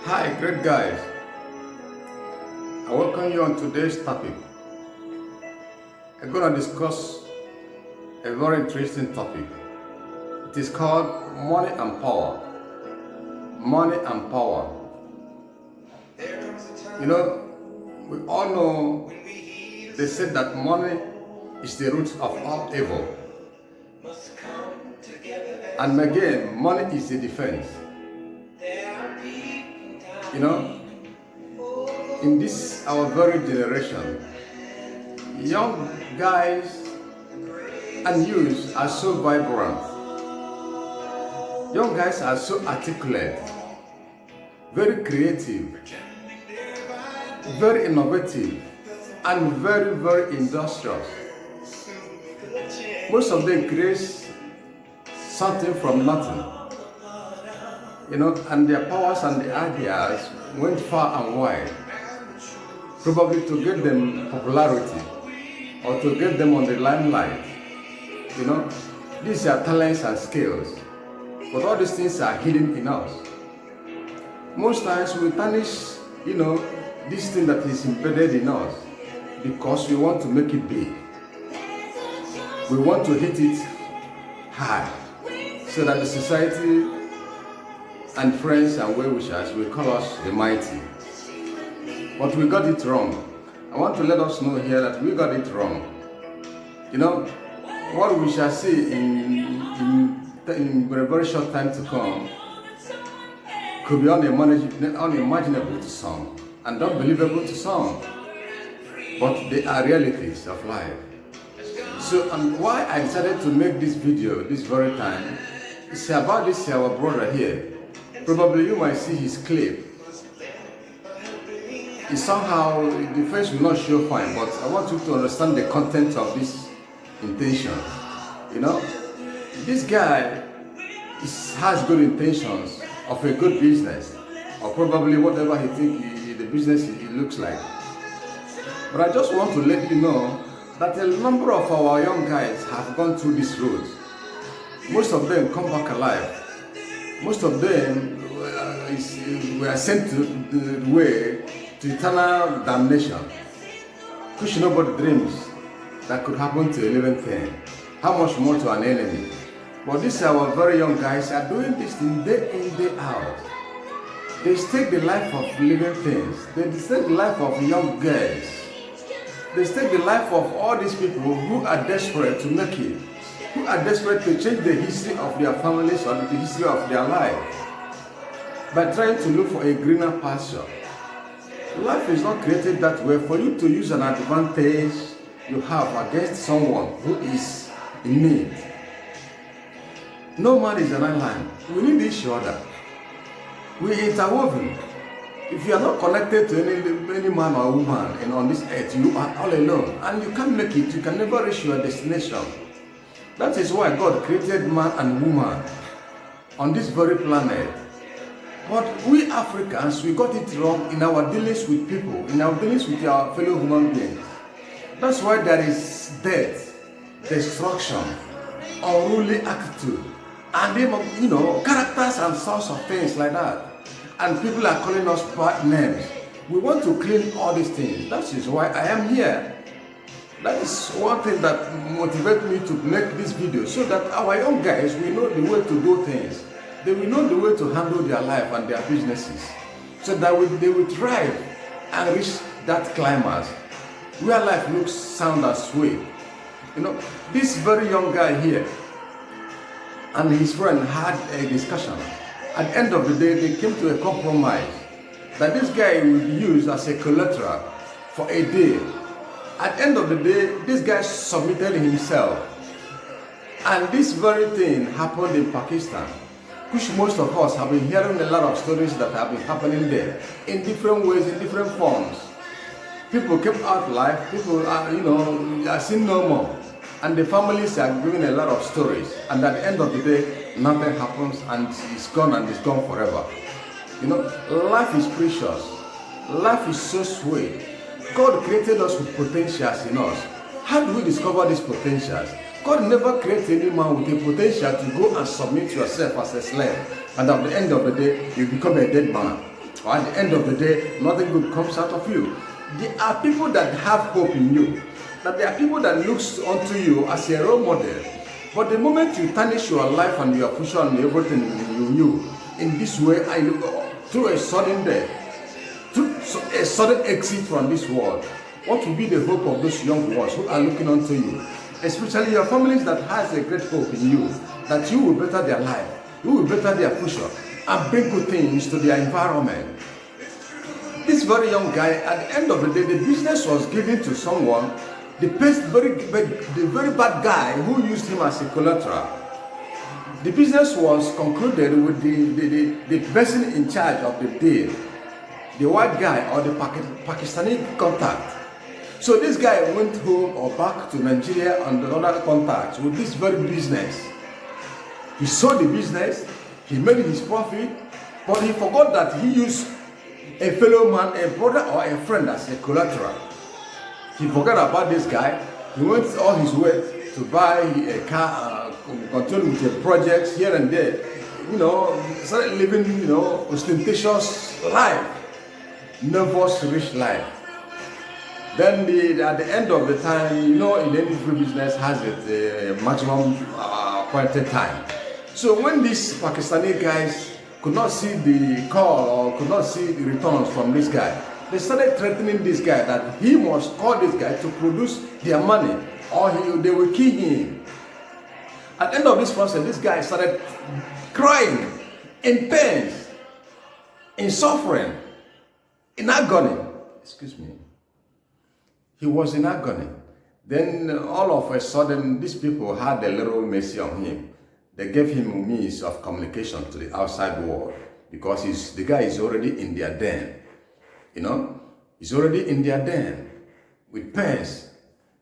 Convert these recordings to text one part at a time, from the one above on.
Hi, great guys. I welcome you on today's topic. I'm going to discuss a very interesting topic. It is called money and power. Money and power. You know, we all know they said that money is the root of all evil. And again, money is the defense. You know, in this our very generation, young guys and youths are so vibrant. Young guys are so articulate, very creative, very innovative, and very, very industrious. Most of them create something from nothing. You know, and their powers and the ideas went far and wide, probably to get them popularity or to get them on the limelight. You know, these are talents and skills, but all these things are hidden in us. Most times we tarnish, this thing that is embedded in us because we want to make it big. We want to hit it high so that the society and friends and well-wishers will call us the mighty. But we got it wrong. I want to let us know here that we got it wrong. You know, what we shall see in a very short time to come could be unimaginable to some and unbelievable to some. But they are realities of life. So, and why I decided to make this video this very time is about this our brother here. Probably you might see his clip. It's somehow, the face will not show fine, but I want you to understand the content of this intention. You know, this guy has good intentions of a good business, or probably whatever he thinks the business it looks like. But I just want to let you know that a number of our young guys have gone through this road. Most of them come back alive. Most of them were sent to the way to eternal damnation, which nobody dreams that could happen to a living thing. How much more to an enemy? But these our very young guys are doing this thing day in, day out. They stake the life of living things. They stake the life of young girls. They stake the life of all these people who are desperate to make it, who are desperate to change the history of their families or the history of their life by trying to look for a greener pasture. Life is not created that way for you to use an advantage you have against someone who is in need. No man is an island. We need each other. We are interwoven. If you are not connected to any man or woman on this earth, you are all alone and you can't make it. You can never reach your destination. That is why God created man and woman on this very planet. But we Africans, we got it wrong in our dealings with people, in our dealings with our fellow human beings. That's why there is death, destruction, unruly attitude, and characters and sorts of things like that. And people are calling us bad names. We want to clean all these things. That is why I am here. That is one thing that motivates me to make this video, so that our young guys will know the way to do things. They will know the way to handle their life and their businesses, so that they will thrive and reach that climax where life looks sound and sweet. You know, this very young guy here and his friend had a discussion. At the end of the day, they came to a compromise that this guy will be used as a collateral for a day. At the end of the day, this guy submitted himself. And this very thing happened in Pakistan, which most of us have been hearing a lot of stories that have been happening there in different ways, in different forms. People kept out life, people are seen no more. And the families are giving a lot of stories. And at the end of the day, nothing happens and it's gone and it's gone forever. You know, life is precious. Life is so sweet. God created us with potentials in us. How do we discover these potentials? God never created any man with a potential to go and submit yourself as a slave, and at the end of the day, you become a dead man. or at the end of the day, nothing good comes out of you. There are people that have hope in you, that there are people that looks onto you as a role model. But the moment you tarnish your life and your future and everything you in this way, through a sudden death, through a sudden exit from this world, what will be the hope of those young ones who are looking onto you? Especially your families that has a great hope in you, that you will better their life, you will better their future, and bring good things to their environment. This very young guy, at the end of the day, the business was given to someone, the very bad guy who used him as a collateral. The business was concluded with the person in charge of the deal, the white guy or the Pakistani contact. So this guy went home or back to Nigeria and other contacts with this very business. He sold the business, he made his profit, but he forgot that he used a fellow man, a brother or a friend as a collateral. He forgot about this guy. He went all his way to buy a car, continue with the projects here and there. Started living, ostentatious life, nervous, rich life. Then at the end of the time, in every business has a maximum appointed time. So when these Pakistani guys could not see the call or could not see the returns from this guy, they started threatening this guy that he must call this guy to produce their money or they will kill him. At the end of this process, this guy started crying in pain, in suffering, in agony. Excuse me. He was in agony. Then all of a sudden, these people had a little mercy on him. They gave him a means of communication to the outside world because the guy is already in their den. He's already in their den with pens.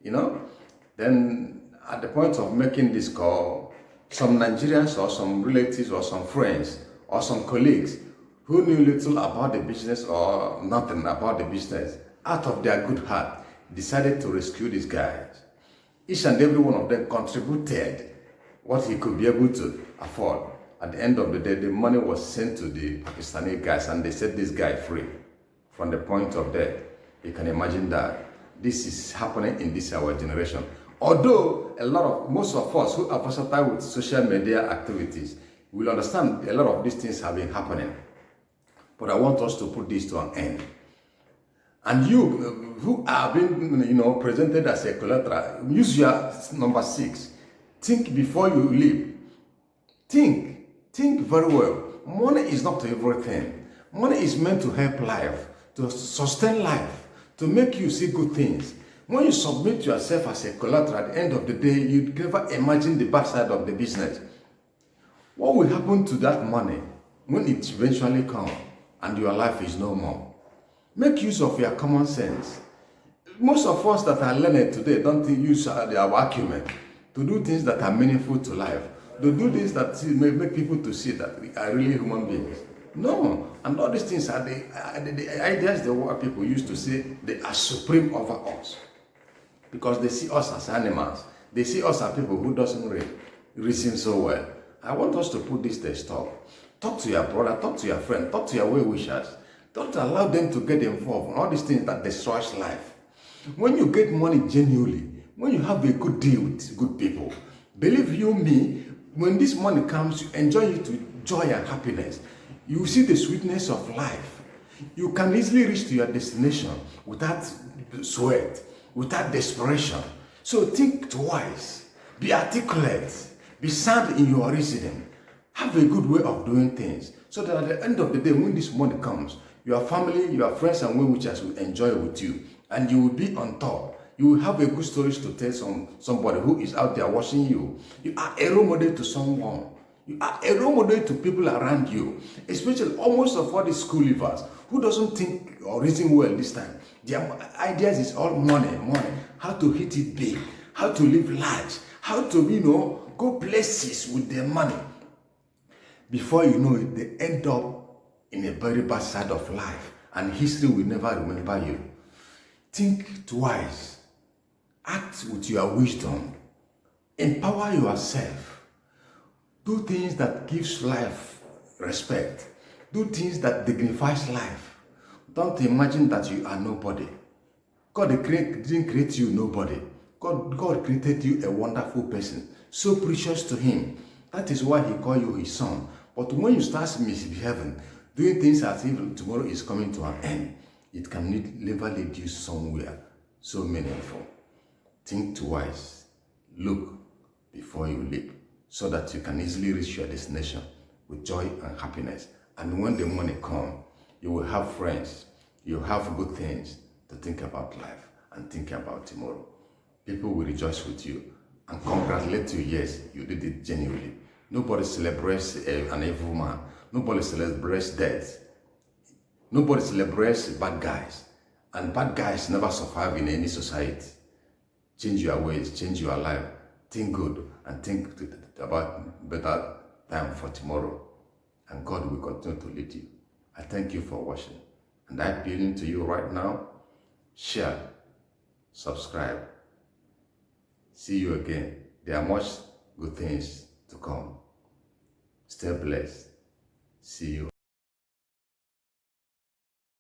Then at the point of making this call, some Nigerians or some relatives or some friends or some colleagues who knew little about the business or nothing about the business, out of their good heart, decided to rescue these guys. Each and every one of them contributed what he could be able to afford. At the end of the day, the money was sent to the Pakistani guys and they set this guy free from the point of death. You can imagine that this is happening in this our generation. Although most of us who are versatile with social media activities will understand a lot of these things have been happening. But I want us to put this to an end. And you who are being presented as a collateral, use your number 6. Think before you leave. Think very well. Money is not everything. Money is meant to help life, to sustain life, to make you see good things. When you submit yourself as a collateral, at the end of the day, you never imagine the bad side of the business. What will happen to that money when it eventually comes and your life is no more? Make use of your common sense. Most of us that are learned today don't use our acumen to do things that are meaningful to life, to do things that may make people to see that we are really human beings. No, and all these things are the ideas the world people used to say they are supreme over us. Because they see us as animals. They see us as people who doesn't reason so well. I want us to put this to a stop. Talk to your brother, talk to your friend, talk to your well-wishers. Don't allow them to get involved in all these things that destroys life. When you get money genuinely, when you have a good deal with good people, believe you me, when this money comes, you enjoy it with joy and happiness. You see the sweetness of life. You can easily reach to your destination without sweat, without desperation. So think twice, be articulate, be sound in your reasoning. Have a good way of doing things so that at the end of the day, when this money comes, your family, your friends and well-wishers will enjoy it with you and you will be on top. You will have a good stories to tell somebody who is out there watching you. You are a role model to someone. You are a role model to people around you, especially almost of all the school leavers who doesn't think or reason well this time. Their ideas is all money, how to hit it big, how to live large, how to, go places with their money. Before you know it, they end up in a very bad side of life and history will never remember you. Think twice. Act with your wisdom. Empower yourself. Do things that gives life respect. Do things that dignifies life. Don't imagine that you are nobody. God didn't create you nobody. God created you a wonderful person, so precious to him. That is why he called you his son. But when you start misbehaving, doing things as if tomorrow is coming to an end, it can never lead you somewhere so meaningful. Think twice. Look before you leap, so that you can easily reach your destination with joy and happiness. And when the money comes, you will have friends, you will have good things to think about life and think about tomorrow. People will rejoice with you and congratulate you. Yes, you did it genuinely. Nobody celebrates an evil man. Nobody celebrates death. Nobody celebrates bad guys. And bad guys never survive in any society. Change your ways, change your life. Think good and think about better time for tomorrow. And God will continue to lead you. I thank you for watching. And I appeal to you right now. Share, subscribe. See you again. There are much good things to come. Stay blessed. See you.